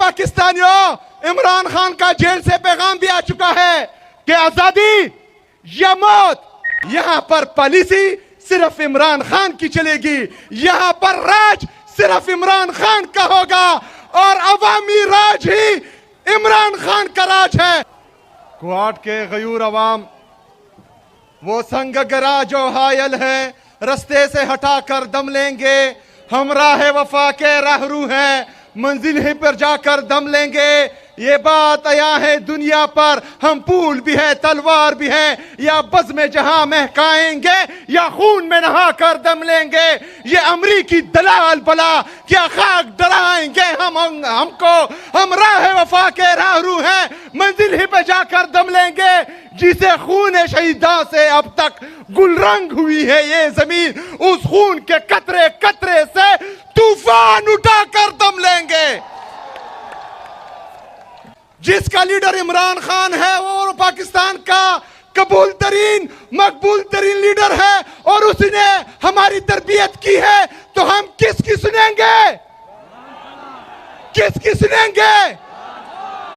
पाकिस्तानियों, इमरान खान का जेल से पैगाम भी आ चुका है कि आजादी या मौत। यहां पर पॉलिसी सिर्फ इमरान खान की चलेगी, यहां पर राज सिर्फ इमरान खान का होगा और अवामी राज ही इमरान खान का राज है। क्वाड के गयूर अवाम वो संग गरा जो हायल है, रस्ते से हटाकर दम लेंगे। हम राह वफा के राहरू हैं, मंजिल ही पर जाकर दम लेंगे। ये बात आया है दुनिया पर, हम फूल भी है तलवार भी है, या बज़ में जहां महकाएंगे या खून में नहा कर दम लेंगे। ये अमरीकी दलाल बला क्या खाक डराएंगे हमको। हम राह वफा के राहरू हैं, मंजिल ही पे जाकर दम लेंगे। जिसे खून शहीदा से अब तक गुलरंग हुई है ये जमीन, उस खून के कतरे कतरे से तूफान उठाकर दम लेंगे। जिसका लीडर इमरान खान है वो पाकिस्तान का कबूल तरीन मकबूल तरीन लीडर है और उसने हमारी तरबियत की है, तो हम किसकी सुनेंगे? किसकी सुनेंगे?